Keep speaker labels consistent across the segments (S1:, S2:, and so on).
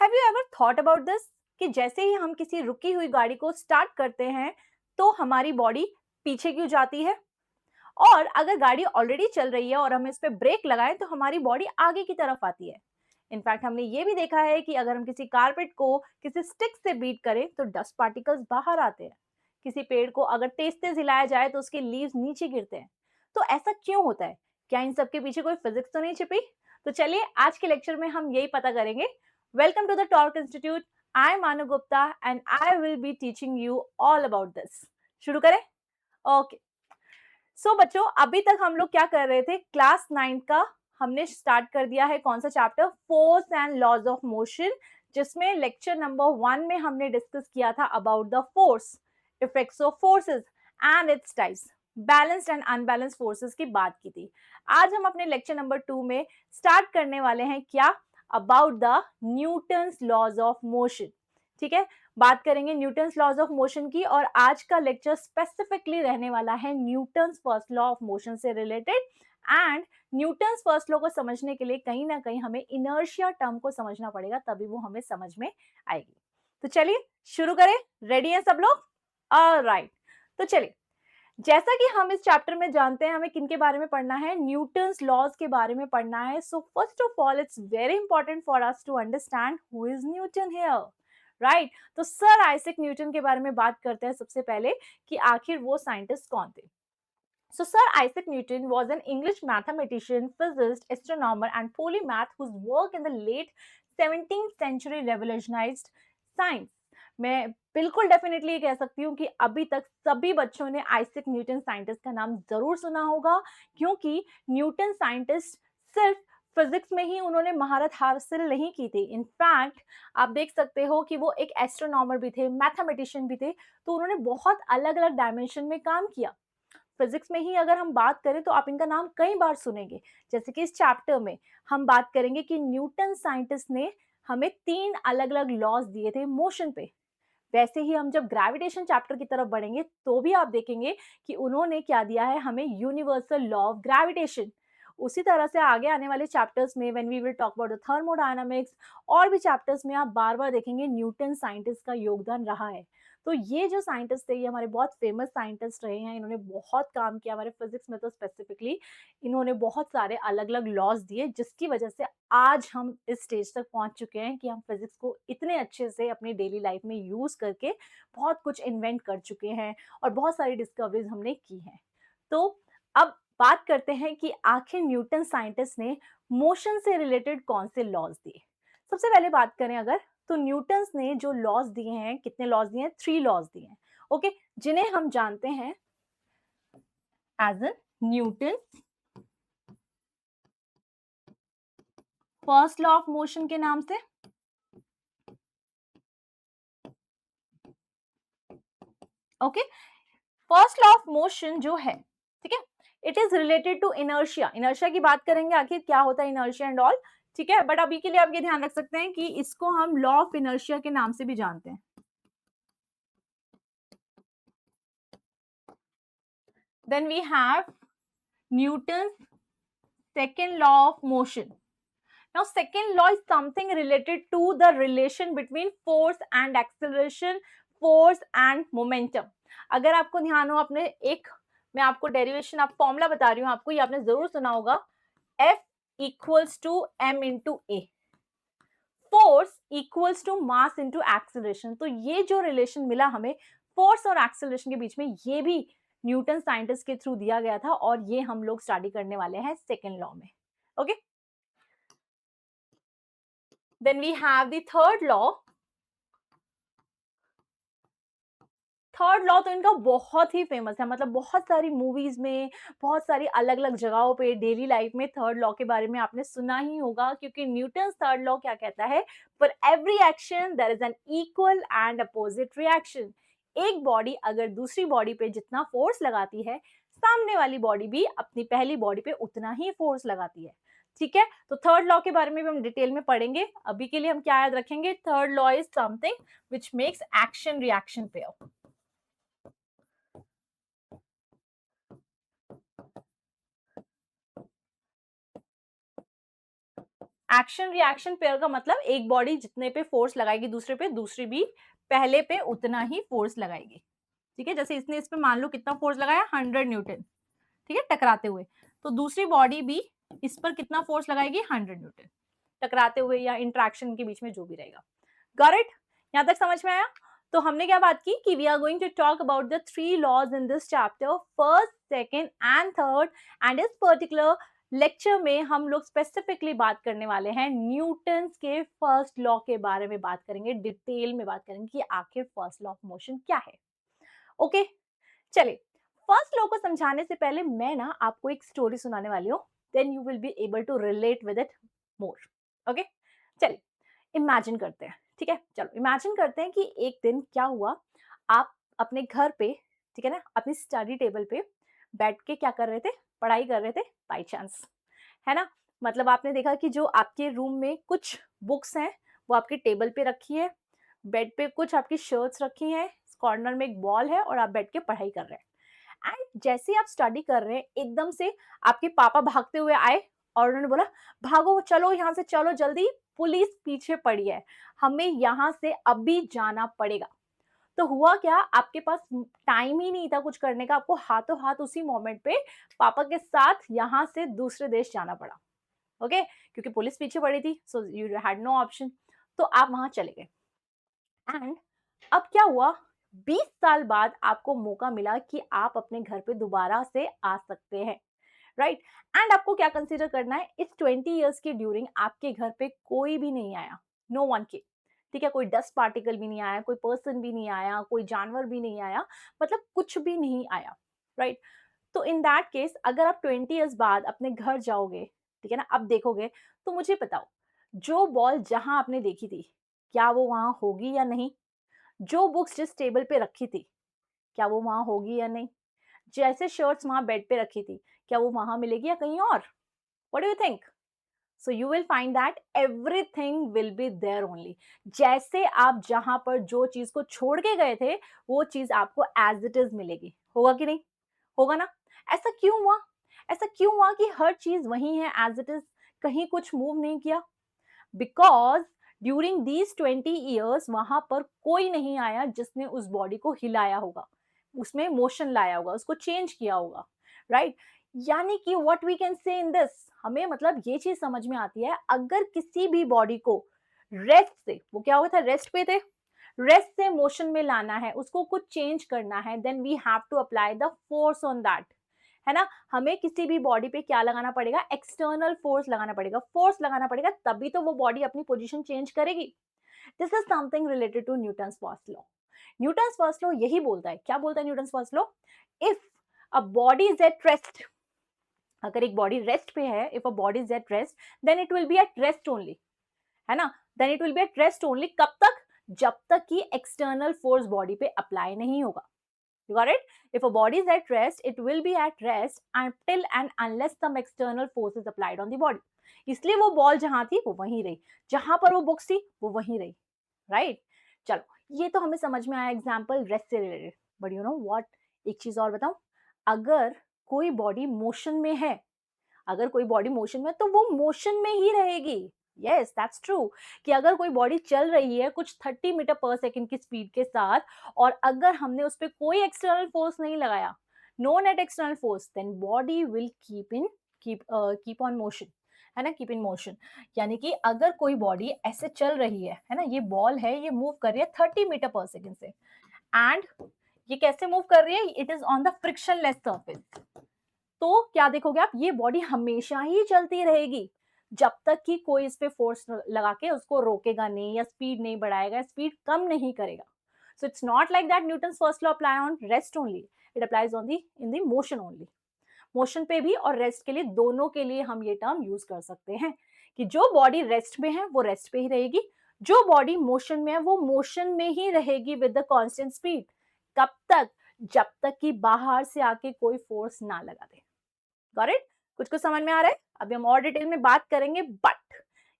S1: Have you ever thought about this कि जैसे ही हम किसी रुकी हुई गाड़ी को स्टार्ट करते हैं तो हमारी बॉडी पीछे क्यों जाती है, और अगर गाड़ी ऑलरेडी चल रही है और हम इस पे ब्रेक लगाएं तो हमारी बॉडी आगे की तरफ आती है। इनफैक्ट हमने ये भी देखा है कि अगर हम किसी कारपेट को किसी स्टिक से बीट करें तो डस्ट पार्टिकल्स बाहर आते हैं। किसी पेड़ को अगर तेज तेज हिलाया जाए तो उसके लीव्स नीचे गिरते हैं। तो ऐसा क्यों होता है? क्या इन सब के पीछे कोई फिजिक्स तो नहीं छिपी? तो चलिए आज के लेक्चर में हम यही पता करेंगे। Welcome to the torque institute. I am Manu Gupta and I will be teaching you all about this. शुरू करें? ओके। बच्चों, अभी तक हम लोग क्या कर रहे थे? क्लास 9 का हमने स्टार्ट कर दिया है। कौन सा chapter? Force and laws of motion, जिसमें लेक्चर नंबर 1 में हमने डिस्कस किया था about the force, effects of forces and its types, balanced and unbalanced forces की बात की थी। आज हम अपने लेक्चर नंबर 2 में स्टार्ट करने वाले हैं क्या? About the Newton's laws of motion. ठीक है, बात करेंगे न्यूटन्स लॉज ऑफ मोशन की, और आज का लेक्चर स्पेसिफिकली रहने वाला है Newton's first law of motion से related. And Newton's first law को समझने के लिए कहीं ना कहीं हमें इनर्शिया टर्म को समझना पड़ेगा, तभी वो हमें समझ में आएगी। तो चलिए शुरू करें। रेडी हैं सब लोग? ऑलराइट। तो चलिए, जैसा कि हम इस चैप्टर में जानते हैं, हमें किनके बारे में पढ़ना है? न्यूटन्स लॉज के बारे में पढ़ना है। So first of all it's very important for us to understand who is Newton here, right? तो सर आइजैक न्यूटन के बारे में बात करते हैं सबसे पहले कि आखिर वो साइंटिस्ट कौन थे। So Sir Isaac Newton was an English mathematician, physicist, astronomer and polymath whose work in the late 17th century revolutionized science. मैं बिल्कुल डेफिनेटली ये कह सकती हूँ कि अभी तक सभी बच्चों ने आइजैक न्यूटन साइंटिस्ट का नाम जरूर सुना होगा, क्योंकि न्यूटन साइंटिस्ट सिर्फ फिजिक्स में ही उन्होंने महारत हासिल नहीं की थी। इनफैक्ट आप देख सकते हो कि वो एक एस्ट्रोनॉमर भी थे, मैथमेटिशियन भी थे, तो उन्होंने बहुत अलग अलग डायमेंशन में काम किया। फिजिक्स में ही अगर हम बात करें तो आप इनका नाम कई बार सुनेंगे। जैसे कि इस चैप्टर में हम बात करेंगे कि न्यूटन साइंटिस्ट ने हमें 3 अलग अलग लॉज दिए थे मोशन पे। वैसे ही हम जब ग्रेविटेशन चैप्टर की तरफ बढ़ेंगे तो भी आप देखेंगे कि उन्होंने क्या दिया है हमें, यूनिवर्सल लॉ ऑफ ग्रेविटेशन। उसी तरह से आगे आने वाले चैप्टर्स में when we will talk about the thermodynamics और भी चैप्टर्स में आप बार बार देखेंगे न्यूटन साइंटिस्ट का योगदान रहा है। तो ये जो साइंटिस्ट थे ये हमारे बहुत फेमस साइंटिस्ट रहे हैं। इन्होंने बहुत काम किया हमारे फिजिक्स में, तो स्पेसिफिकली इन्होंने बहुत सारे अलग अलग लॉज दिए, जिसकी वजह से आज हम इस स्टेज तक पहुंच चुके हैं कि हम फिजिक्स को इतने अच्छे से अपनी डेली लाइफ में यूज करके बहुत कुछ इन्वेंट कर चुके हैं और बहुत सारी डिस्कवरीज हमने की हैं। तो अब बात करते हैं कि आखिर न्यूटन साइंटिस्ट ने मोशन से रिलेटेड कौन से लॉज दिए। सबसे पहले बात करें अगर, तो न्यूटन्स ने जो लॉज दिए हैं, कितने लॉज दिए हैं? 3 लॉज दिए हैं। ओके, जिन्हें हम जानते हैं as an Newton first law of motion के नाम से। Okay, first law of motion जो है, ठीक है, it is related to inertia. Inertia की बात करेंगे आखिर क्या होता है इनर्शिया एंड ऑल, ठीक है, बट अभी के लिए आप ये ध्यान रख सकते हैं कि इसको हम लॉ ऑफ इनर्शिया के नाम से भी जानते हैं। Then we have Newton second law of motion. Now second law is something related to the relation between force and acceleration, force and momentum. अगर आपको ध्यान हो, आपने एक, मैं आपको डेरिवेशन, आप फॉर्मूला बता रही हूँ आपको, ये आपने जरूर सुना होगा, F equals to m into a, force equals to mass into acceleration. तो ये जो रिलेशन मिला हमें फोर्स और एक्सेलरेशन के बीच में, ये भी न्यूटन साइंटिस्ट के थ्रू दिया गया था, और ये हम लोग स्टडी करने वाले हैं सेकेंड लॉ में। Okay, then we have the third law. Third law तो इनका बहुत ही फेमस है, मतलब बहुत सारी मूवीज में, बहुत सारी अलग अलग जगहों पे, डेली लाइफ में थर्ड लॉ के बारे में आपने सुना ही होगा, क्योंकि न्यूटन थर्ड लॉ क्या कहता है? For every action there is an equal and opposite reaction. एक बॉडी अगर दूसरी बॉडी पे जितना फोर्स लगाती है, सामने वाली बॉडी भी अपनी पहली बॉडी पे उतना ही फोर्स लगाती है। ठीक है, तो थर्ड लॉ के बारे में भी हम डिटेल में पढ़ेंगे। अभी के लिए हम क्या याद रखेंगे? Third law is something which makes action reaction pair. Action reaction pair का मतलब एक बॉडी जितने पे फोर्स लगाएगी दूसरे पे, दूसरी भी पहले पे उतना ही फोर्स लगाएगी। ठीक है, जैसे इसने इस पे मान लो कितना फोर्स लगाया, 100 न्यूटन, ठीक है, टकराते हुए, तो दूसरी बॉडी भी इस पर कितना फोर्स लगाएगी, 100 न्यूटन, टकराते हुए या इंटरेक्शन के बीच में जो भी रहेगा। Got it? यहां तक समझ में आया? तो हमने क्या बात की कि we are going to talk about the 3 laws in this chapter, first, second and third, and इस पर्टिकुलर लेक्चर में हम लोग स्पेसिफिकली बात करने वाले हैं न्यूटन्स के फर्स्ट लॉ के बारे में बात करेंगे, डिटेल में बात करेंगे कि आखिर फर्स्ट लॉ ऑफ मोशन क्या है। ओके, चलिए, फर्स्ट लॉ को समझाने से पहले मैं ना आपको एक स्टोरी सुनाने वाली हूँ, then you will be able to relate with it more. Okay, चलिए इमेजिन करते हैं, ठीक है, चलो इमेजिन करते हैं कि एक दिन क्या हुआ, आप अपने घर पे, ठीक है ना, अपनी स्टडी टेबल पे बैठ के क्या कर रहे थे, पढ़ाई कर रहे थे बाई चांस, है ना, मतलब आपने देखा कि जो आपके रूम में कुछ बुक्स हैं वो आपके टेबल पे रखी है, बेड पे कुछ आपकी शर्ट्स रखी हैं, कॉर्नर में एक बॉल है और आप बैठ के पढ़ाई कर रहे हैं। एंड जैसे ही आप स्टडी कर रहे हैं एकदम से आपके पापा भागते हुए आए और उन्होंने बोला, भागो, चलो यहाँ से, चलो जल्दी, पुलिस पीछे पड़ी है, हमें यहाँ से अभी जाना पड़ेगा। तो हुआ क्या, आपके पास टाइम ही नहीं था कुछ करने का, आपको हाथों हाथ उसी मोमेंट पे पापा के साथ यहाँ से दूसरे देश जाना पड़ा। ओके, क्योंकि पुलिस पीछे पड़ी थी, so you had no option, तो आप वहां चले गए। एंड अब क्या हुआ, 20 साल बाद आपको मौका मिला कि आप अपने घर पे दोबारा से आ सकते हैं, राइट? एंड आपको क्या कंसीडर करना है, इस 20 इयर्स के ड्यूरिंग आपके घर पे कोई भी नहीं आया, नो वन के, ठीक है, कोई डस्ट पार्टिकल भी नहीं आया, कोई पर्सन भी नहीं आया, कोई जानवर भी नहीं आया, मतलब कुछ भी नहीं आया, राइट? तो इन दैट केस अगर आप 20 इयर्स बाद अपने घर जाओगे, ठीक है ना, अब देखोगे, तो मुझे बताओ, जो बॉल जहां आपने देखी थी, क्या वो वहां होगी या नहीं? जो बुक्स जिस टेबल पे रखी थी, क्या वो वहां होगी या नहीं? जैसे शर्ट्स वहां बेड पे रखी थी, क्या वो वहां मिलेगी या कहीं और? What do you think? So you will find that everything will be there only. जैसे आप जहां पर जो चीज को छोड़ के गए थे, वो चीज आपको एज इट इज मिलेगी। होगा कि नहीं? होगा ना? ऐसा क्यों हुआ? ऐसा क्यों हुआ कि हर चीज वही है एज इट इज, कहीं कुछ मूव नहीं किया? बिकॉज ड्यूरिंग दीज 20 ईयर्स वहां पर कोई नहीं आया जिसने उस बॉडी को हिलाया होगा, उसमें मोशन लाया होगा, उसको चेंज किया होगा, राइट? यानी कि व्हाट वी कैन से इन दिस, हमें मतलब ये चीज समझ में आती है, अगर किसी भी बॉडी को रेस्ट से, वो क्या हुआ था, रेस्ट पे थे, रेस्ट से मोशन में लाना है, उसको कुछ चेंज करना है, then we have to apply the force on that, है ना? हमें किसी भी बॉडी पे क्या लगाना पड़ेगा, एक्सटर्नल फोर्स लगाना पड़ेगा, फोर्स लगाना पड़ेगा, तभी तो वो बॉडी अपनी पोजीशन चेंज करेगी। This is something related to Newton's first law. Newton's first law यही बोलता है, क्या बोलता है Newton's first law? If a body is at rest, अगर एक बॉडी रेस्ट पे है, if a body is at rest, then it will be at rest only, है ना? Then it will be at rest only, कब तक? जब तक कि एक्सटर्नल फोर्स बॉडी पे अप्लाई नहीं होगा। You got it? If a body is at rest, it will be at rest until and unless some external force is applied on the body. इसलिए वो बॉल जहां थी वो वहीं रही, जहां पर वो बुक्स थी वो वहीं रही, राइट? चलो, ये तो हमें समझ में आया एग्जाम्पल रेस्ट से related. But you know what, एक चीज और बताऊं, अगर कोई बॉडी मोशन में है, अगर कोई बॉडी मोशन में, तो वो मोशन में ही रहेगी। यस, दैट्स ट्रू, कि अगर कोई बॉडी चल रही है कुछ 30 मीटर पर सेकंड की स्पीड के साथ, और अगर हमने उस पर कोई एक्सटर्नल फोर्स नहीं लगाया, no net external force, then body will keep on motion, है ना, कीप इन मोशन। यानी कि अगर कोई बॉडी ऐसे चल रही है ना, ये बॉल है, ये मूव कर रही है 30 मीटर पर सेकंड से, एंड ये कैसे मूव कर रही है, it is on the frictionless surface, तो क्या देखोगे आप, ये बॉडी हमेशा ही चलती रहेगी जब तक कि कोई इस पे फोर्स लगा के उसको रोकेगा नहीं, या स्पीड नहीं बढ़ाएगा, स्पीड कम नहीं करेगा। So it's not like that Newton's first law apply on rest only, it applies on the in the motion only. Motion पे भी और रेस्ट के लिए, दोनों के लिए हम ये टर्म यूज कर सकते हैं कि जो बॉडी रेस्ट में है वो रेस्ट पे ही रहेगी, जो बॉडी मोशन में है वो मोशन में ही रहेगी विद द कांस्टेंट स्पीड। कब तक? जब तक कि बाहर से आके कोई फोर्स ना लगा दे। Got it? कुछ समझ में आ रहा है? अभी हम और डिटेल में बात करेंगे, बट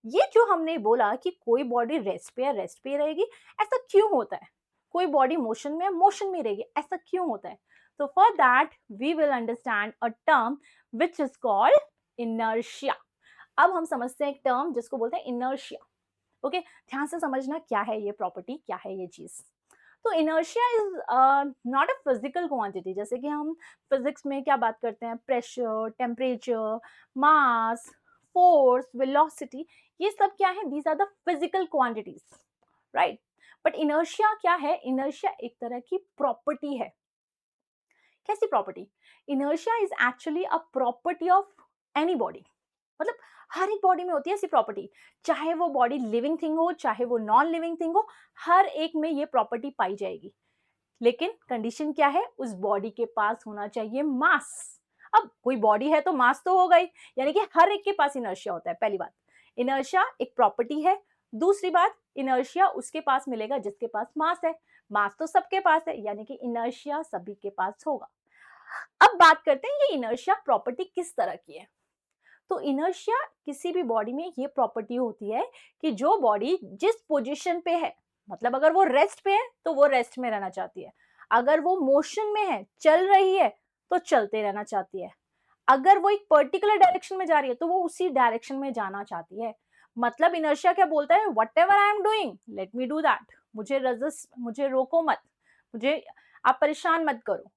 S1: ये जो हमने बोला कि कोई बॉडी रेस्ट पे है, रेस्ट पे रहेगी, ऐसा क्यों होता है? कोई बॉडी मोशन में है, मोशन में रहेगी, ऐसा क्यों होता है? तो for that we will understand a term which is called inertia. अब हम समझते हैं एक टर्म जिसको बोलते हैं इनर्शिया। ओके, ध्यान से समझना क्या है ये प्रॉपर्टी, क्या है ये चीज। तो inertia is not a physical quantity, जैसे कि हम फिजिक्स में क्या बात करते हैं, pressure, temperature, mass, force, velocity, ये सब क्या है, these are the physical quantities, right. But inertia क्या है, इनर्शिया एक तरह की प्रॉपर्टी है। कैसी property? Inertia is actually a property of any body, मतलब हर एक बॉडी में होती है ऐसी प्रॉपर्टी, चाहे वो बॉडी लिविंग थिंग हो, चाहे वो नॉन लिविंग थिंग हो, हर एक में ये प्रॉपर्टी पाई जाएगी। लेकिन कंडीशन क्या है, उस बॉडी के पास होना चाहिए मास। अब कोई बॉडी है तो मास तो होगा ही, यानी कि हर एक के पास इनर्शिया होता है। पहली बात, इनर्शिया एक प्रॉपर्टी है। दूसरी बात, इनर्शिया उसके पास मिलेगा जिसके पास मास है। मास तो सबके पास है, यानी कि इनर्शिया सभी के पास होगा। अब बात करते हैं ये इनर्शिया प्रॉपर्टी किस तरह की है। तो इनर्शिया किसी भी बॉडी में ये प्रॉपर्टी होती है कि जो बॉडी जिस पोजीशन पे है, मतलब अगर वो रेस्ट पे है तो वो रेस्ट में रहना चाहती है, अगर वो मोशन में है, चल रही है, तो चलते रहना चाहती है, अगर वो एक पर्टिकुलर डायरेक्शन में जा रही है तो वो उसी डायरेक्शन में जाना चाहती है। मतलब इनर्शिया क्या बोलता है, what ever I am doing let me do that, मुझे रजिस्ट, मुझे रोको मत, मुझे आप परेशान मत करो।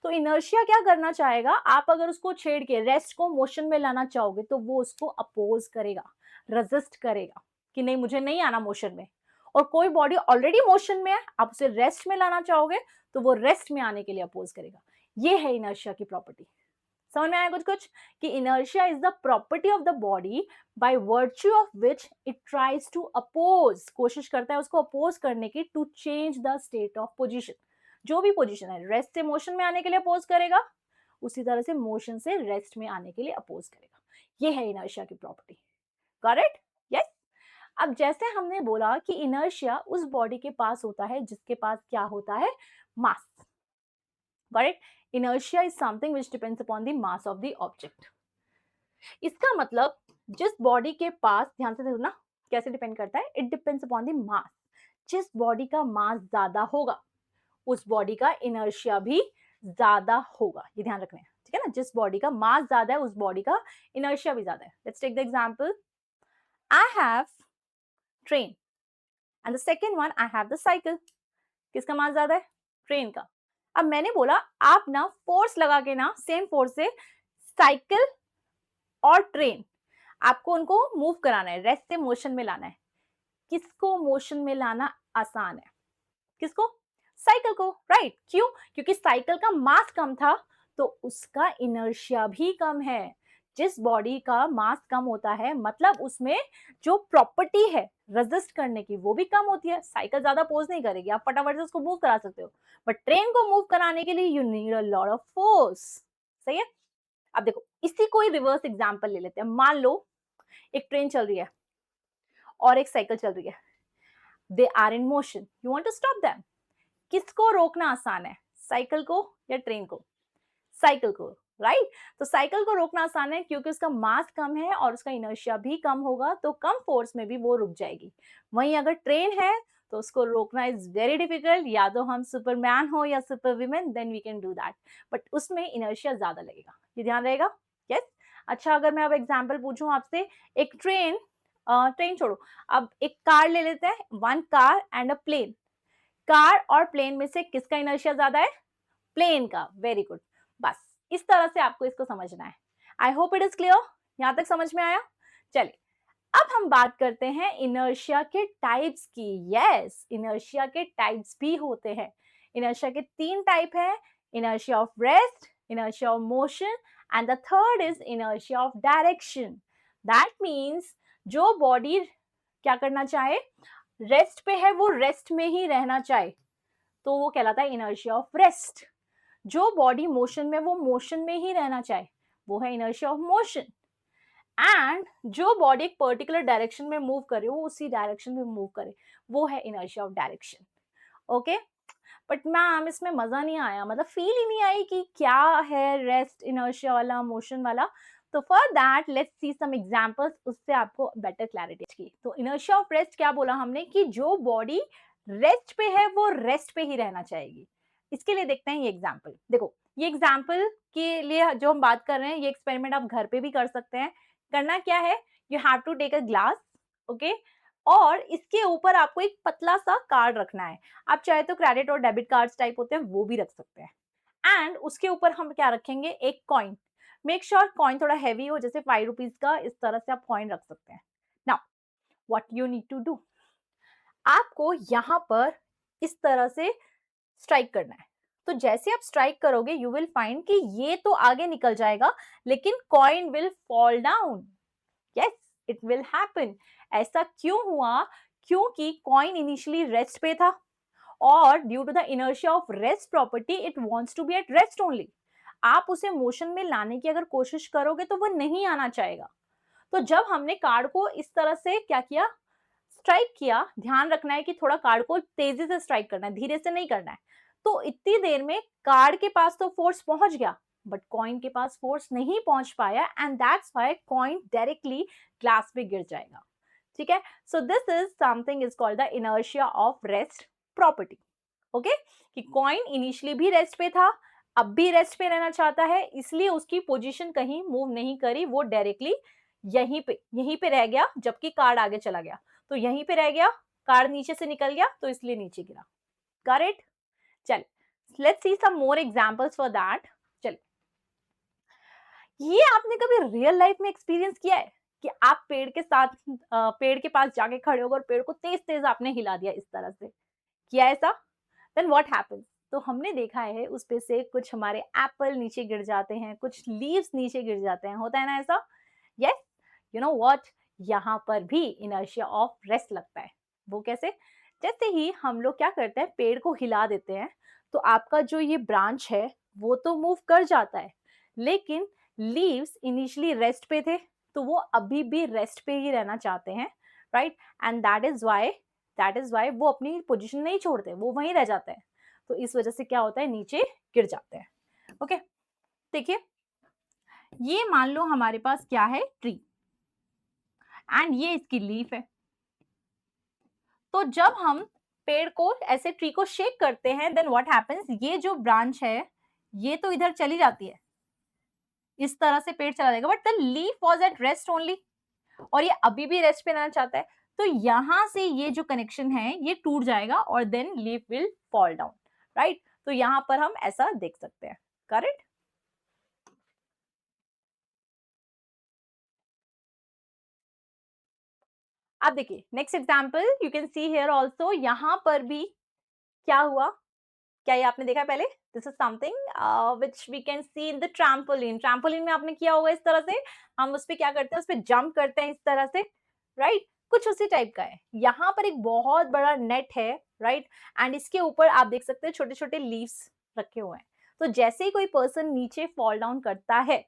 S1: तो इनर्शिया क्या करना चाहेगा, आप अगर उसको छेड़ के रेस्ट को मोशन में लाना चाहोगे तो वो उसको अपोज करेगा, रेजिस्ट करेगा कि नहीं, मुझे नहीं आना मोशन में। और कोई बॉडी ऑलरेडी मोशन में है, आप उसे रेस्ट में लाना चाहोगे तो वो रेस्ट में आने के लिए अपोज करेगा। ये है इनर्शिया की प्रॉपर्टी। समझ में आया कुछ कुछ, कि inertia is the property of the body by virtue of which it tries to oppose, कोशिश करता है उसको अपोज करने की, to change the state of position. जो भी पोजीशन है, रेस्ट से मोशन में आने के लिए अपोज करेगा, उसी तरह से मोशन से रेस्ट में आने के लिए अपोज करेगा। ये है इनर्शिया की प्रॉपर्टी। करेक्ट? यस। अब जैसे हमने बोला कि इनर्शिया उस बॉडी के पास होता है जिसके पास क्या होता है, mass. Correct? Inertia is something which depends upon the mass of the object. इसका मतलब जिस बॉडी के पास, ध्यान से देखना कैसे डिपेंड करता है, इट डिपेंड्स अपॉन द मास। जिस बॉडी का मास ज्यादा होगा उस बॉडी का इनर्शिया भी ज्यादा होगा, ये ध्यान रखना है, ठीक है ना। जिस बॉडी का मास ज्यादा है उस बॉडी का इनर्शिया भी ज्यादा है। Let's take the example, I have train and the second one I have the cycle. किसका मास ज्यादा है, ट्रेन का। अब मैंने बोला आप ना फोर्स लगा के ना, सेम फोर्स से साइकिल और ट्रेन, आपको उनको मूव कराना है, रेस्ट से मोशन में लाना है। किसको मोशन में लाना आसान है, किसको, साइकिल को, राइट। क्यों? क्योंकि साइकिल का मास कम था तो उसका इनर्शिया भी कम है। जिस बॉडी का मास कम होता है मतलब उसमें जो प्रॉपर्टी है रेजिस्ट करने की वो भी कम होती है। साइकिल ज्यादा पोज नहीं करेगी, आप फटाफट से उसको मूव करा सकते हो, बट ट्रेन को मूव कराने के लिए you need a lot of force. सही है। अब देखो इसी को ही रिवर्स एग्जांपल ले लेते हैं। मान लो एक ट्रेन चल रही है और एक साइकिल चल रही है, they are in motion, you want to stop them. किसको रोकना आसान है, साइकिल को या ट्रेन को? साइकिल को, राइट। तो साइकिल को रोकना आसान है क्योंकि उसका मास कम है और उसका इनर्शिया भी कम होगा, तो कम फोर्स में भी वो रुक जाएगी। वहीं अगर ट्रेन है तो उसको रोकना इज वेरी डिफिकल्ट, या तो हम सुपरमैन हो या super women, then we can do that, but उसमें इनर्शिया ज्यादा लगेगा, ये ध्यान रहेगा। यस। अच्छा, अगर मैं अब एग्जाम्पल पूछूं आपसे, एक ट्रेन, ट्रेन छोड़ो, अब एक कार ले लेते हैं, one car and a plane. Car और प्लेन में से किसका इनर्शिया ज्यादा है, प्लेन का। Very good. बस इस तरह से आपको इसको समझना है। I hope it is clear, यहां तक समझ में आया। चलिए अब हम बात करते हैं इनर्शिया के टाइप्स की। यस, इनर्शिया के टाइप्स भी होते हैं। इनर्शिया के तीन टाइप हैं, inertia of rest, inertia of motion and the third is inertia of direction. That means जो बॉडी क्या करना चाहे, रेस्ट पे है वो रेस्ट में ही रहना चाहे, तो वो कहलाता है इनर्शिया ऑफ रेस्ट। जो बॉडी मोशन में वो मोशन में ही रहना चाहे वो है इनर्शिया ऑफ मोशन। एंड जो बॉडी एक पर्टिकुलर डायरेक्शन में मूव करे वो उसी डायरेक्शन में मूव करे वो है inertia of direction. Okay, but ma'am इसमें मजा नहीं आया, मतलब फील ही नहीं आई कि क्या है रेस्ट, इनर्शिया वाला, मोशन वाला। तो for that let's see some examples, उससे आपको बेटर क्लैरिटी की। तो इनर्शिया ऑफ रेस्ट क्या बोला हमने, कि जो बॉडी रेस्ट पे है वो रेस्ट पे ही रहना चाहेगी। इसके लिए देखते हैं ये एग्जाम्पल। देखो ये एग्जाम्पल के लिए जो हम बात कर रहे हैं, ये एक्सपेरिमेंट आप घर पे भी कर सकते हैं। करना क्या है, you have to take a glass, okay, और इसके ऊपर आपको एक पतला सा कार्ड रखना है। आप चाहे तो क्रेडिट और डेबिट कार्ड्स टाइप होते हैं वो भी रख सकते हैं। एंड उसके ऊपर हम क्या रखेंगे, एक कॉइन। मेक श्योर कॉइन थोड़ा हैवी हो, जैसे 5 रुपीज का, इस तरह से आप कॉइन रख सकते हैं। Now what you need to do, आपको यहाँ पर इस तरह से स्ट्राइक करना है। तो जैसे आप स्ट्राइक करोगे यू विल फाइंड कि ये तो आगे निकल जाएगा, लेकिन coin will fall down. Yes, it will happen. ऐसा क्यों हुआ? क्योंकि कॉइन इनिशियली रेस्ट पे था, और due to the inertia of rest property it wants to be at rest only. आप उसे मोशन में लाने की अगर कोशिश करोगे तो वो नहीं आना चाहेगा। तो जब हमने कार्ड को इस तरह से क्या किया, स्ट्राइक किया, ध्यान रखना है कि थोड़ा कार्ड को तेजी से स्ट्राइक करना है, धीरे से नहीं करना है। तो इतनी देर में कार्ड के पास तो फोर्स पहुंच गया, बट कॉइन के पास फोर्स नहीं पहुंच पाया, and that's why coin directly glass पे गिर जाएगा। ठीक है, so this is something is called the inertia of rest property. Okay, कि कॉइन इनिशियली भी रेस्ट पे था, अब भी रेस्ट पे रहना चाहता है, इसलिए उसकी पोजीशन कहीं मूव नहीं करी, वो डायरेक्टली यहीं पे रह गया, जबकि कार्ड आगे चला गया। तो यहीं पे रह गया, कार्ड नीचे से निकल गया, तो इसलिए नीचे गिरा। Got it? चल, let's see some more examples for that. चल, ये आपने कभी रियल लाइफ में एक्सपीरियंस किया है कि आप पेड़ के साथ पेड़ के पास जाके खड़े हो गए और पेड़ को तेज तेज आपने हिला दिया, इस तरह से किया ऐसा? Then what happens? तो हमने देखा है उस पे से कुछ हमारे एप्पल नीचे गिर जाते हैं, कुछ लीव्स नीचे गिर जाते हैं, होता है ना ऐसा? यस, यू नो व्हाट, यहाँ पर भी इनर्शिया ऑफ रेस्ट लगता है। वो कैसे? जैसे ही हम लोग क्या करते हैं, पेड़ को हिला देते हैं, तो आपका जो ये ब्रांच है वो तो मूव कर जाता है, लेकिन लीव्स इनिशियली रेस्ट पे थे, तो वो अभी भी रेस्ट पे ही रहना चाहते हैं, right? And that is why वो अपनी पोजीशन नहीं छोड़ते, वो वहीं रह जाते हैं। तो इस वजह से क्या होता है, नीचे गिर जाते हैं। ओके, देखिए, ये मान लो हमारे पास क्या है, ट्री, एंड ये इसकी लीफ है। तो जब हम पेड़ को ऐसे, ट्री को शेक करते हैं, देन व्हाट हैपेंस, ये जो ब्रांच है ये तो इधर चली जाती है, इस तरह से पेड़ चला जाएगा, but the leaf was at rest only, और ये अभी भी रेस्ट पे रहना चाहता है। तो यहां से ये जो कनेक्शन है ये टूट जाएगा, और then leaf will fall down, right? तो यहां पर हम ऐसा देख सकते हैं। करेक्ट? अब देखिए next example, you can see here also, यहां पर भी क्या हुआ, क्या ये आपने देखा पहले? This is something which we can see in the trampoline. Trampoline में आपने किया होगा इस तरह से, हम उस पे क्या करते हैं, उस पे जंप करते हैं इस तरह से, राइट? कुछ उसी टाइप का है। यहाँ पर एक बहुत बड़ा नेट है, राइट? एंड इसके ऊपर आप देख सकते हैं छोटे छोटे लीव्स रखे हुए हैं। तो जैसे ही कोई पर्सन नीचे फॉल डाउन करता है,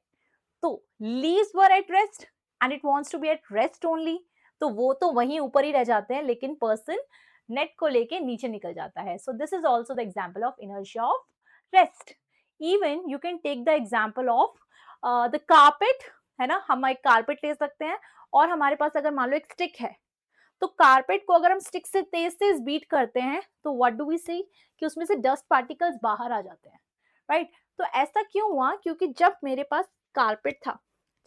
S1: तो leaves were at rest and it wants to be at rest only, तो वो तो वहीं ऊपर ही रह जाते हैं, लेकिन पर्सन नेट को लेके नीचे निकल जाता है। So this is also the example of inertia of rest. Even you can take the example of the carpet, है ना? हम एक कारपेट ले सकते हैं, और हमारे पास अगर मान लो एक स्टिक है, तो कारपेट को अगर हम स्टिक से तेज बीट करते हैं, तो व्हाट डू वी सी, कि उसमें से डस्ट पार्टिकल्स बाहर आ जाते हैं, राइट? तो ऐसा क्यों हुआ? क्योंकि जब मेरे पास कारपेट था,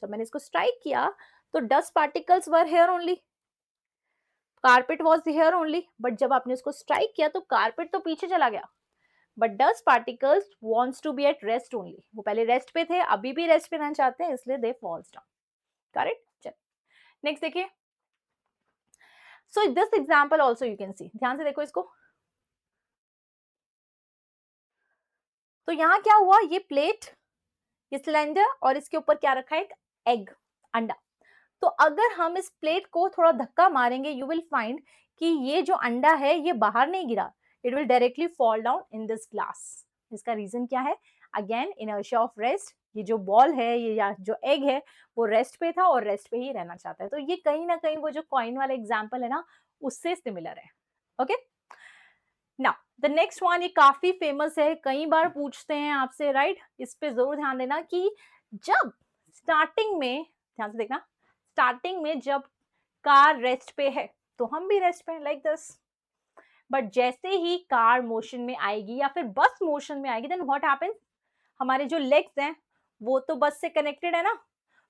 S1: जब मैंने इसको स्ट्राइक किया, तो dust particles were here only, carpet was here only, but जब आपने उसको स्ट्राइक किया तो कारपेट तो पीछे चला गया, but dust particles wants to be at rest only. वो पहले रेस्ट पे थे, अभी भी रेस्ट पे रहना चाहते हैं, इसलिए दे फॉल्स डाउन। करेक्ट? चल, नेक्स्ट देखिए। So this example also you can सी, ध्यान से देखो इसको। तो यहाँ क्या हुआ, ये प्लेट, ये सिलेंडर, और इसके ऊपर क्या रखा है, एक एग, अंडा। तो अगर हम इस प्लेट को थोड़ा धक्का मारेंगे, यू विल फाइंड कि ये जो अंडा है ये बाहर नहीं गिरा, it will directly fall down in this glass. इसका रीजन क्या है? Again inertia of rest. ये जो बॉल है, ये या जो एग है, वो रेस्ट पे था और रेस्ट पे ही रहना चाहता है। तो ये कहीं ना कहीं वो जो कॉइन वाला एग्जाम्पल है ना, उससे सिमिलर है। Okay, now the next one, ये काफी फेमस है, कई बार पूछते हैं आपसे, राइट? इस पे जरूर ध्यान देना कि जब स्टार्टिंग में, ध्यान से देखना, स्टार्टिंग में जब कार रेस्ट पे है तो हम भी रेस्ट पे हैं, लाइक दिस। बट जैसे ही कार मोशन में आएगी या फिर बस मोशन में आएगी, देन व्हाट हैपेंस, हमारे जो लेग्स हैं वो तो बस से कनेक्टेड है ना,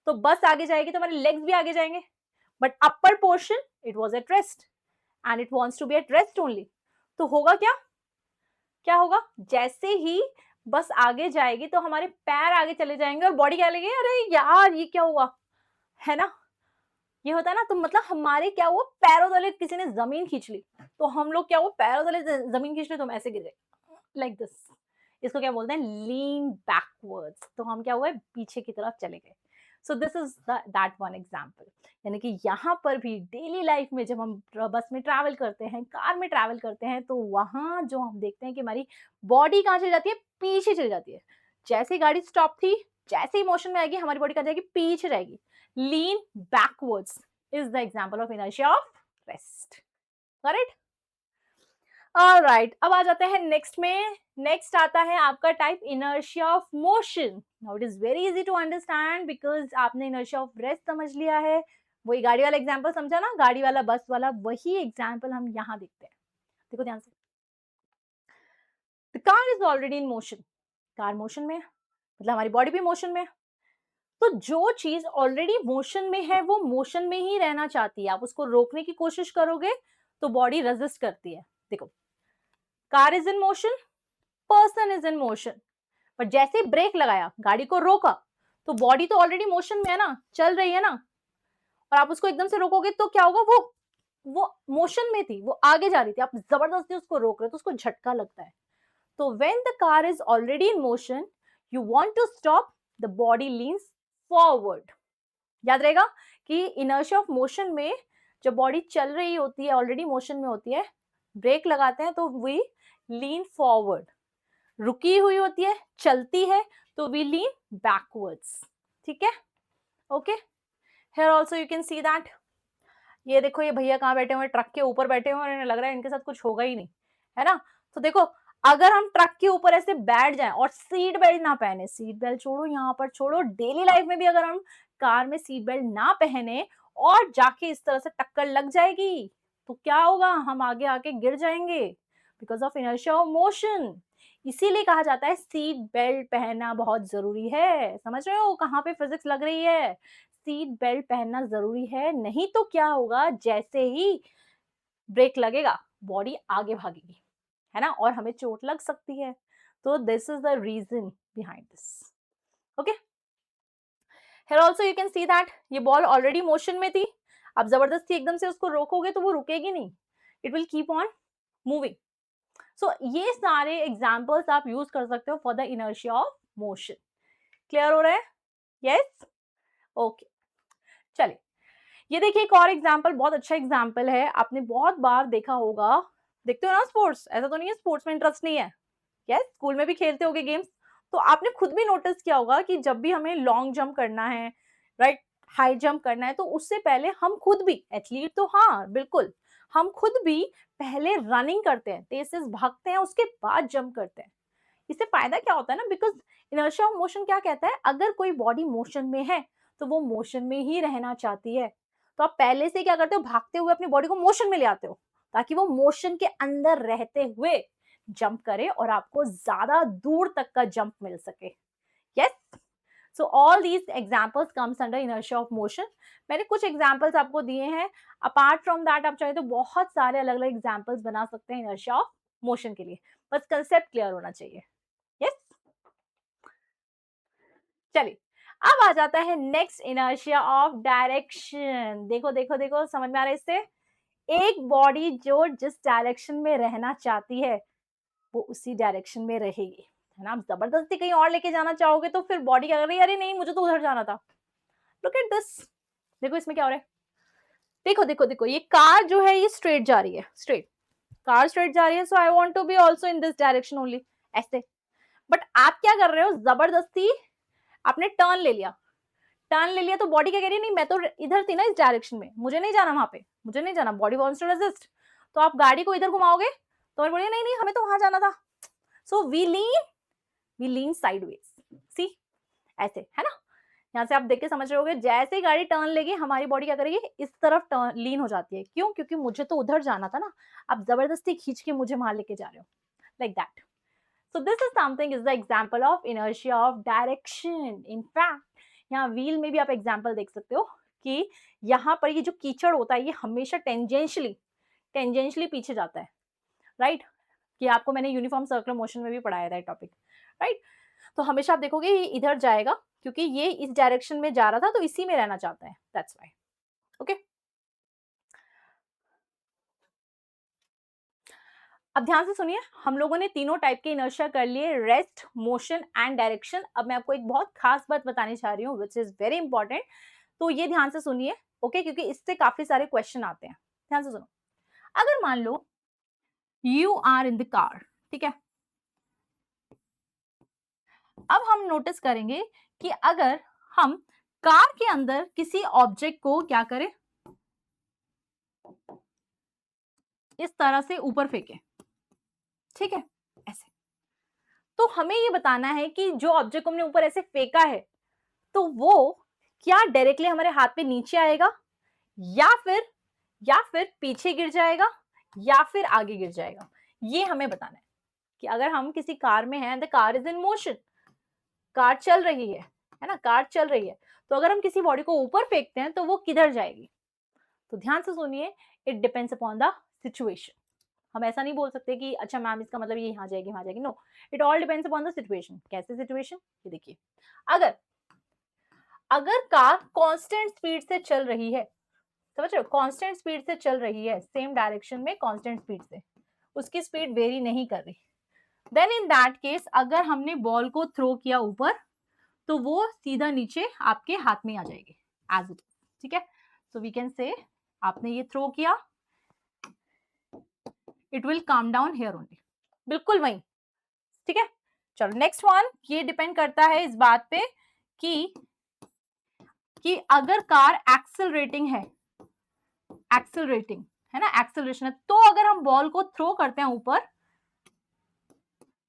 S1: तो बस आगे जाएगी तो हमारे लेग्स भी आगे जाएंगे। But upper portion it was at rest and it wants to be at rest only. तो होगा क्या, क्या होगा, जैसे ही बस आगे जाएगी तो हमारे पैर आगे चले जाएंगे और बॉडी क्या लगेगी, अरे यार ये क्या हुआ, है ना. ये होता है ना, तो मतलब हमारे क्या हुआ, पैरों तले किसी ने जमीन खींच ली, तो हम लोग क्या हुआ, पैरों तले जमीन खींच ली तो हम ऐसे गिर गए लाइक दिस. इसको क्या बोलते हैं, लीन बैकवर्ड्स. तो हम क्या हुआ, पीछे की तरफ चले गए. सो this is that one example. यानी कि यहाँ पर भी डेली लाइफ में जब हम बस में ट्रैवल करते हैं, कार में ट्रैवल करते हैं, तो वहां जो हम देखते हैं कि हमारी बॉडी कहाँ चली जाती है, पीछे चली जाती है. जैसे ही गाड़ी स्टॉप थी, जैसे ही मोशन में आएगी, हमारी बॉडी कहाँ जाएगी, पीछे रहेगी. Lean backwards is the example of inertia of rest. Correct. Alright, अब आ जाते हैं नेक्स्ट में. नेक्स्ट आता है आपका type inertia of motion. Now it is very easy to understand because आपने इनर्शिया ऑफ रेस्ट समझ लिया है. वही गाड़ी वाला एग्जांपल समझा ना, गाड़ी वाला बस वाला, वही एग्जांपल हम यहाँ देखते हैं. देखो ध्यान से. The car is already in motion. Car motion में है, मतलब हमारी बॉडी भी मोशन में है. तो जो चीज ऑलरेडी मोशन में है वो मोशन में ही रहना चाहती है. आप उसको रोकने की कोशिश करोगे तो बॉडी रेजिस्ट करती है. देखो, car is in motion, person is in motion. पर जैसे ब्रेक लगाया, गाड़ी को रोका, तो बॉडी तो ऑलरेडी मोशन में है ना, चल रही है ना, और आप उसको एकदम से रोकोगे तो क्या होगा, वो मोशन में थी, वो आगे जा रही थी, आप जबरदस्ती उसको रोक रहे हो तो उसको झटका लगता है. तो when the car is already in motion, you want to stop, the body leans forward. याद रहेगा कि इनर्शिया ऑफ मोशन में जब बॉडी चल रही होती है, ऑलरेडी मोशन में होती है, ब्रेक लगाते हैं तो वी लीन फॉरवर्ड. रुकी हुई होती है, चलती है, तो वी लीन बैकवर्ड्स. ठीक है, okay. Here also you can see that. ये देखो, ये भैया कहाँ बैठे हुए, ट्रक के ऊपर बैठे हुए, और इन्हें लग रहा है इनके साथ कुछ होगा ही नहीं, है ना. तो देखो, अगर हम ट्रक के ऊपर ऐसे बैठ जाएं और सीट बेल्ट ना पहने, सीट बेल्ट छोड़ो, यहाँ पर छोड़ो, डेली लाइफ में भी अगर हम कार में सीट बेल्ट ना पहने और जाके इस तरह से टक्कर लग जाएगी, तो क्या होगा, हम आगे आके गिर जाएंगे because of inertia of motion. इसीलिए कहा जाता है सीट बेल्ट पहनना बहुत जरूरी है. समझ रहे हो कहाँ पे फिजिक्स लग रही है. सीट बेल्ट पहनना जरूरी है, नहीं तो क्या होगा, जैसे ही ब्रेक लगेगा बॉडी आगे भागेगी, है ना, और हमें चोट लग सकती है. तो this is the reason behind this. Okay. Here also you can see that ये बॉल ऑलरेडी मोशन में थी. आप जबरदस्ती एकदम से उसको रोकोगे तो वो रुकेगी नहीं, it will keep on moving. So ये सारे एग्जाम्पल्स आप यूज कर सकते हो for the inertia of motion. Clear हो रहा है. Yes, okay. चलिए, ये देखिए एक और एग्जाम्पल, बहुत अच्छा एग्जाम्पल है, आपने बहुत बार देखा होगा. देखते हो ना स्पोर्ट्स, ऐसा तो नहीं है स्पोर्ट्स में इंटरेस्ट नहीं है. यस, स्कूल में भी खेलते होगे गेम्स. तो आपने खुद भी नोटिस किया होगा कि जब भी हमें लॉन्ग जंप करना है, राइट, हाई जंप करना है, तो उससे पहले हम खुद भी, एथलीट तो हाँ बिल्कुल, हम खुद भी पहले रनिंग करते हैं, तेज तेज भागते हैं, उसके बाद जंप करते हैं. इससे फायदा क्या होता है ना, बिकॉज इनर्शिया ऑफ मोशन क्या कहता है, अगर कोई बॉडी मोशन में है तो वो मोशन में ही रहना चाहती है. तो आप पहले से क्या करते हो, भागते हुए अपनी बॉडी को मोशन में ले आते हो ताकि वो मोशन के अंदर रहते हुए जंप करे और आपको ज्यादा दूर तक का जंप मिल सके. Yes. So all these examples comes under inertia of motion. मैंने कुछ एग्जाम्पल्स आपको दिए हैं. अपार्ट फ्रॉम दैट आप चाहे तो बहुत सारे अलग अलग एग्जाम्पल्स बना सकते हैं इनर्शिया ऑफ मोशन के लिए. बस कंसेप्ट क्लियर होना चाहिए. यस. चलिए, अब आ जाता है नेक्स्ट इनर्शिया ऑफ डायरेक्शन. देखो देखो देखो, समझ में आ रहा है इससे. एक बॉडी जो जिस डायरेक्शन में रहना चाहती है वो उसी डायरेक्शन में रहेगी, है ना. आप जबरदस्ती कहीं और लेके जाना चाहोगे तो फिर बॉडी क्या कर रही है, अरे नहीं मुझे तो उधर जाना था. Look at this. देखो इसमें क्या हो रहा है. देखो देखो देखो, ये कार जो है ये स्ट्रेट जा रही है, स्ट्रेट. कार स्ट्रेट जा रही है, so I want to be also in this direction only, ऐसे. बट आप क्या कर रहे हो, जबरदस्ती आपने टर्न ले लिया. टर्न ले लिया तो बॉडी क्या कह रही है, नहीं मैं तो इधर थी ना इस डायरेक्शन में, मुझे नहीं जाना वहां पे, मुझे नहीं जाना. Body wants to resist. तो आप गाड़ी को इधर घुमाओगे तो बोलिए नहीं नहीं हमें तो वहां जाना था. So we lean sideways. सी, ऐसे, है ना. यहाँ से आप देख के समझ रहे होगे, जैसे ही गाड़ी टर्न लेगी हमारी बॉडी क्या करेगी, इस तरफ टर्न लीन हो जाती है. क्यों, क्योंकि मुझे तो उधर जाना था ना, आप जबरदस्ती खींच के मुझे वहां लेके जा रहे हो, like that. So this is something is the example of inertia of direction. In fact, यहाँ व्हील में भी आप एग्जाम्पल देख सकते हो कि यहाँ पर ये जो कीचड़ होता है ये हमेशा टेंजेंशियली पीछे जाता है, राइट? कि आपको मैंने यूनिफॉर्म सर्कुलर मोशन में भी पढ़ाया था ये टॉपिक, राइट? तो हमेशा आप देखोगे ये इधर जाएगा क्योंकि ये इस डायरेक्शन में जा रहा था तो इसी में रहना चाहता है, दैट्स व्हाई। ओके, अब ध्यान से सुनिए, हम लोगों ने तीनों टाइप के इनर्शिया कर लिए, रेस्ट, मोशन एंड डायरेक्शन। अब मैं आपको एक बहुत खास बात बताने चाह रही हूँ विच इज वेरी इंपॉर्टेंट, तो ये ध्यान से सुनिए, ओके? क्योंकि इससे काफी सारे क्वेश्चन आते हैं। ध्यान से सुनो, अगर मान लो you are in the car, ठीक है? अब हम नोटिस करेंगे कि अगर हम कार के अंदर किसी ऑब्जेक्ट को क्या करें, इस तरह से ऊपर फेंके, ठीक है, ऐसे, तो हमें ये बताना है कि जो ऑब्जेक्ट हमने ऊपर ऐसे फेंका है तो वो क्या डायरेक्टली हमारे हाथ पे नीचे आएगा या फिर पीछे गिर जाएगा या फिर आगे गिर जाएगा, ये हमें बताना है। कि अगर हम किसी कार में हैं, the car is in motion, car चल रही है ना, कार चल रही है, तो अगर हम किसी बॉडी को ऊपर फेंकते हैं तो वो किधर जाएगी? तो ध्यान से सुनिए, it depends upon the situation. हम ऐसा नहीं बोल सकते कि अच्छा मैम इसका मतलब ये यहाँ जाएगी वहां जाएगी, no, it all depends upon the situation. कैसे सिचुएशन? ये देखिए, अगर अगर कार कांस्टेंट स्पीड से चल रही है, समझ रहे हो, कांस्टेंट स्पीड से चल रही है, सेम डायरेक्शन में कांस्टेंट स्पीड से, उसकी स्पीड वेरी नहीं कर रही, देन इन दैट केस अगर हमने बॉल को थ्रो किया ऊपर तो वो सीधा नीचे आपके हाथ में आ जाएगी एज इट, ठीक है? सो वी कैन से आपने ये थ्रो किया, it will come down here only, बिल्कुल वही, ठीक है? चलो नेक्स्ट वन, ये डिपेंड करता है इस बात पे कि अगर कार एक्सेलरेटिंग है ना, एक्सेलरेशन है, तो अगर हम बॉल को थ्रो करते हैं ऊपर,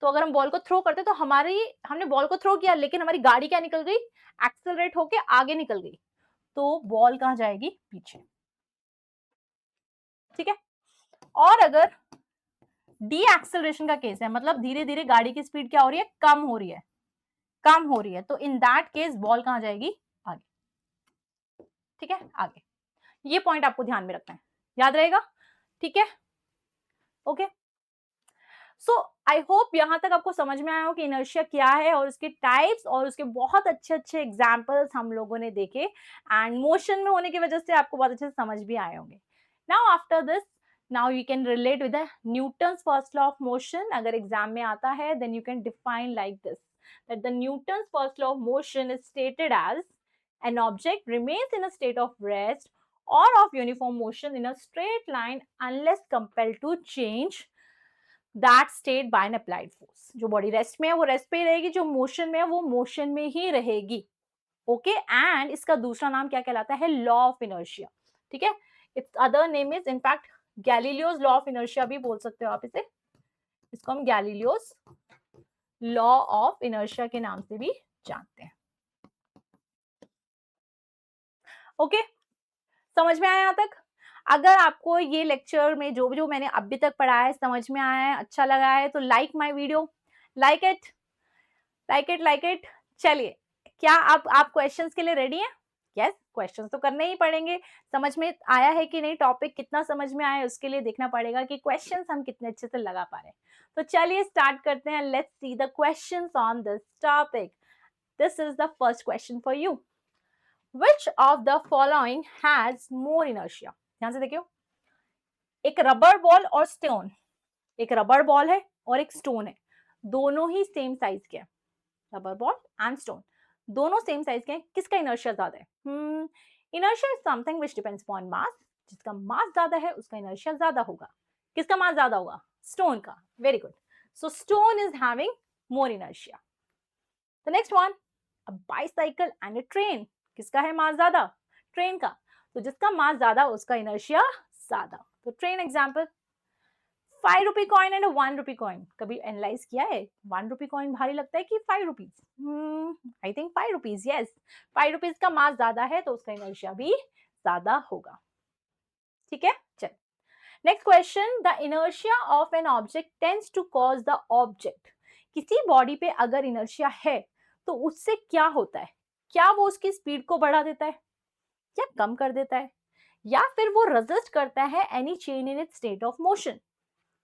S1: तो अगर हम बॉल को थ्रो करते हैं तो हमने बॉल को थ्रो किया लेकिन हमारी गाड़ी क्या निकल गई, एक्सेलरेट होके आगे निकल गई, तो बॉल कहां जाएगी? पीछे, ठीक है? और अगर डी एक्सेलरेशन का केस है, मतलब धीरे धीरे गाड़ी की स्पीड क्या हो रही है? कम हो रही है, तो इन दैट केस बॉल कहां जाएगी? आगे, ठीक है, आगे। ये पॉइंट आपको ध्यान में रखना है, याद रहेगा, ठीक है? ओके, सो आई होप यहां तक आपको समझ में आया हो कि इनर्शिया क्या है और उसके टाइप्स और उसके बहुत अच्छे अच्छे एग्जाम्पल्स हम लोगों ने देखे, एंड मोशन में होने की वजह से आपको बहुत अच्छे से समझ भी आए होंगे। Now after this, now you can relate with the Newton's first law of motion. अगर एग्जाम में आता है then you can define like this, that the Newton's first law of motion is stated as an object remains in a state of rest or of uniform motion in a straight line unless compelled to change that state by an applied force। जो body rest में है वो rest पे ही रहेगी, जो motion में है वो मोशन में ही रहेगी, ओके? एंड इसका दूसरा नाम क्या कहलाता है? लॉ ऑफ इनर्शिया, ठीक है? Its other name is in fact Galileo's law of inertia भी बोल सकते हो आप इसे, इसको हम गैलीलियोस लॉ ऑफ इनर्शिया के नाम से भी जानते हैं, ओके? समझ में आया यहाँ तक? अगर आपको ये लेक्चर में जो जो मैंने अभी तक पढ़ाया है समझ में आया है, अच्छा लगा है, तो like my video, like it, like it. चलिए, क्या आप क्वेश्चंस के लिए रेडी हैं? यस, क्वेश्चंस तो करने ही पड़ेंगे। समझ में आया है कि नहीं, टॉपिक कितना समझ में आया है उसके लिए देखना पड़ेगा कि क्वेश्चंस हम कितने अच्छे से लगा पा रहे हैं। तो चलिए स्टार्ट करते हैं, let's see the questions on this topic. This is the first question for you, which of the following has more inertia? ध्यान से देखियो, एक रबर बॉल और स्टोन, एक रबर बॉल है और एक स्टोन है, दोनों ही सेम साइज के हैं, रबर बॉल एंड स्टोन दोनों सेम साइज के हैं, किसका इनर्शिया ज्यादा है? Inertia is something which depends upon mass, जिसका मास ज्यादा है उसका इनर्शिया ज्यादा होगा। किसका मास ज्यादा होगा? स्टोन का, very good. So stone is having more inertia. The next one, a bicycle and a train, किसका है मास ज्यादा? ट्रेन का, तो जिसका मास ज्यादा उसका इनर्शिया ज्यादा। तो train example, 5 rupee coin and 1 rupee coin, कभी एनालाइज किया है 1 रुपी कॉइन भारी लगता है कि 5 rupees? I think 5 rupees, yes, 5 rupees का मास ज्यादा है तो उसका इनर्शिया भी ज्यादा होगा, ठीक है? चल next question, the inertia of an object tends to cause the object, किसी बॉडी पे अगर इनर्शिया है तो उससे क्या होता है? क्या वो उसकी स्पीड को बढ़ा देता है? या कम कर देता है, या फिर वो रेजिस्ट करता है any change in its state of motion.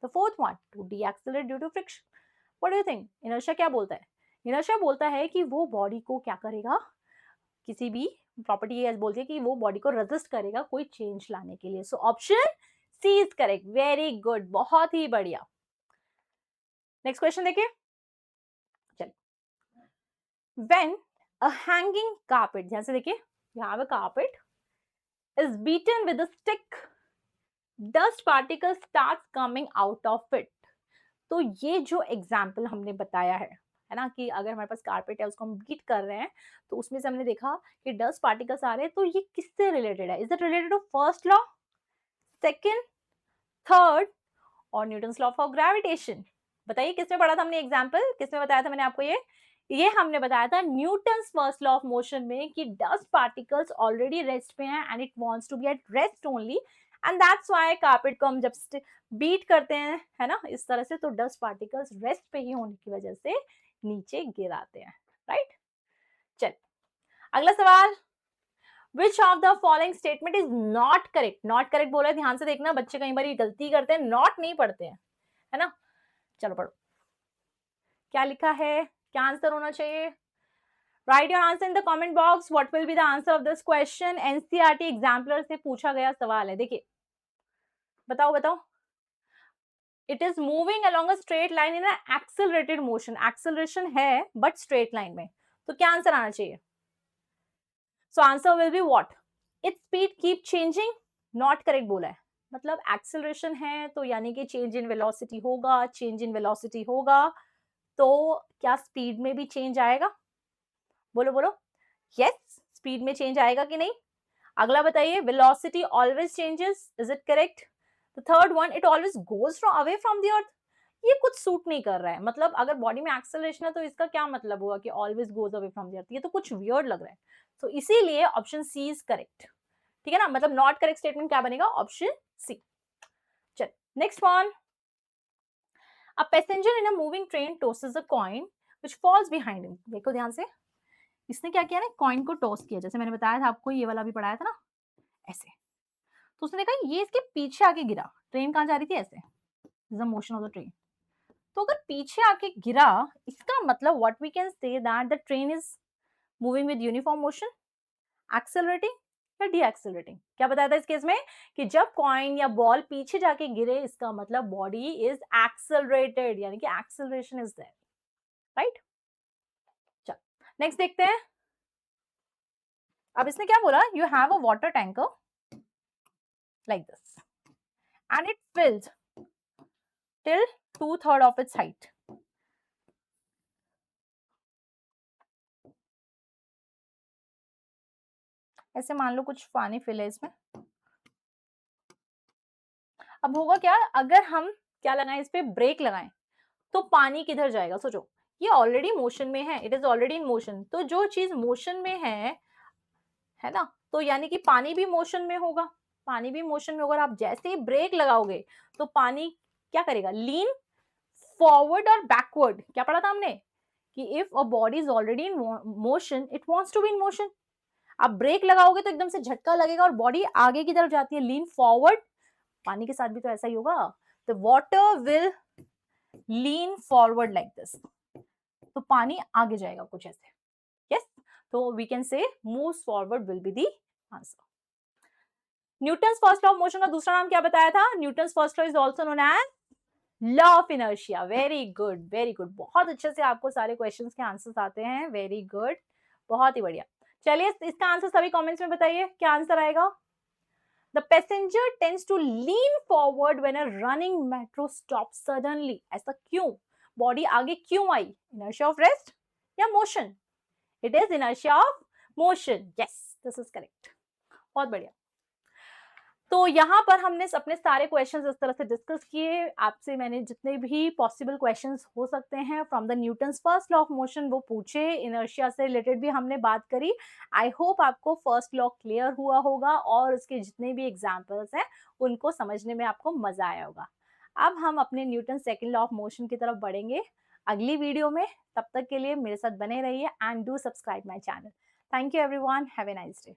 S1: The fourth one, to decelerate due to friction. What do you think, inertia क्या बोलता है? इनर्शिया बोलता है कि वो बॉडी को क्या करेगा, किसी भी प्रॉपर्टी ये बोलती है कि वो बॉडी को रेजिस्ट करेगा कोई चेंज लाने के लिए। So option C is correct. Very good, बहुत ही बढ़िया। नेक्स्ट क्वेश्चन देखिए। चलिए, व्हेन अ हैंगिंग कारपेट, ध्यान से देखिए, you have a carpet is beaten with a stick, dust particles starts coming out of it। तो ये जो एग्जाम्पल हमने बताया है ना, कि अगर हमारे पास कारपेट है उसको हम बीट कर रहे हैं तो उसमें से हमने देखा कि डस्ट पार्टिकल्स आ रहे हैं, तो ये किससे रिलेटेड है? Is it related to first law, second, third और न्यूटन्स लॉ ऑफ ग्रेविटेशन? बताइए किसमें पढ़ा था हमने एग्जाम्पल, किसमें बताया था मैंने आपको? ये हमने बताया था Newton's first law of motion में, कि डस्ट पार्टिकल्स ऑलरेडी रेस्ट पे हैं and it wants to be at rest only, and that's why carpet को हम जब बीट करते हैं, है ना, इस तरह से, तो डस्ट पार्टिकल्स रेस्ट पे ही होने की वजह से नीचे गिर आते हैं, राइट? चल, अगला सवाल, which of the following statement is not correct? Not correct बोला है, ध्यान से देखना, बच्चे कई बार गलती करते हैं, नॉट नहीं पढ़ते हैं, है ना। चलो पढ़ो, क्या लिखा है, क्या आंसर होना चाहिए? Right your answer in the comment box. What will be the answer of this question? NCERT exemplar से पूछा गया सवाल है, देखिए, बताओ बताओ। It is moving along a straight line in accelerated motion. Acceleration है बट स्ट्रेट लाइन में, तो क्या आंसर आना चाहिए? So answer will be what? Its speed keep changing. Not correct बोला है, मतलब एक्सेलरेशन है तो यानी कि चेंज इन वेलोसिटी होगा, चेंज इन वेलोसिटी होगा तो क्या स्पीड में भी चेंज आएगा? बोलो बोलो, यस, स्पीड में चेंज आएगा कि नहीं? अगला बताइए, velocity always changes, is it correct? The third one, it always goes from away from the earth. ये कुछ सूट नहीं कर रहा है, मतलब अगर बॉडी में एक्सेलरेशन है तो इसका क्या मतलब हुआ कि always goes away from the earth? ये तो कुछ वियर्ड लग रहा है, तो इसीलिए ऑप्शन सी इज करेक्ट, ठीक है ना। मतलब नॉट करेक्ट स्टेटमेंट क्या बनेगा? Option C. चल, next one, a passenger in a moving train tosses a coin which falls behind him. देखो ध्यान से, इसने क्या किया ना, कॉइन को टॉस किया, जैसे मैंने बताया था आपको, ये वाला भी पढ़ाया था ना, ऐसे। तो उसने देखा ये इसके पीछे आके गिरा, ट्रेन कहाँ जा रही थी? ऐसे, the motion of the train. तो अगर पीछे आके गिरा, इसका मतलब what we can say that the train is moving with uniform motion, accelerating या डीएक्सेलरेटिंग। क्या बताया था इस केस में, कि जब कॉइन या बॉल पीछे जाके गिरे, इसका मतलब बॉडी इज एक्सेलरेटेड, यानी कि एक्सेलरेशन इज देयर, राइट? चल, नेक्स्ट देखते हैं। अब इसने क्या बोला, you have a water tanker like this and it filled till 2/3 of its height। ऐसे मान लो कुछ पानी फिल है इसमें। अब होगा क्या, अगर हम क्या लगाएं, इस पे ब्रेक लगाएं, तो पानी किधर जाएगा? सोचो, ये ऑलरेडी मोशन में है, it is already in motion, तो जो चीज मोशन में है ना, तो यानी कि पानी भी मोशन में होगा। पानी भी मोशन में होगा, आप जैसे ही ब्रेक लगाओगे तो पानी क्या करेगा? लीन फॉरवर्ड और बैकवर्ड। क्या पढ़ा था हमने, कि if a body is already in motion, it wants to be in motion. आप ब्रेक लगाओगे तो एकदम से झटका लगेगा और बॉडी आगे की तरफ जाती है, लीन फॉरवर्ड। पानी के साथ भी तो ऐसा ही होगा, the water will lean forward like this, तो पानी आगे जाएगा कुछ ऐसे, यस। तो we can say moves forward will be the answer. Newton's first law of motion का दूसरा नाम क्या बताया था? Newton's first law is also known as law of inertia. Very good, very good, बहुत अच्छे से आपको सारे क्वेश्चंस के आंसर्स आते हैं, वेरी गुड, बहुत ही बढ़िया। चलिए, इसका आंसर सभी कमेंट्स में बताइए, क्या आंसर आएगा? The passenger tends to lean forward when a running metro stops suddenly। ऐसा क्यों? बॉडी आगे क्यों आई? Inertia of rest या motion? It is inertia of motion। Yes, this is correct। बहुत बढ़िया। तो यहाँ पर हमने अपने सारे क्वेश्चंस इस तरह से डिस्कस किए, आपसे मैंने जितने भी पॉसिबल क्वेश्चंस हो सकते हैं from the Newton's first law of motion वो पूछे, इनर्शिया से रिलेटेड भी हमने बात करी। आई होप आपको फर्स्ट लॉ क्लियर हुआ होगा और उसके जितने भी एग्जाम्पल्स हैं उनको समझने में आपको मजा आया होगा। अब हम अपने Newton second law of motion की तरफ बढ़ेंगे अगली वीडियो में। तब तक के लिए मेरे साथ बने रहिए and do subscribe my channel. Thank you everyone, have a nice day.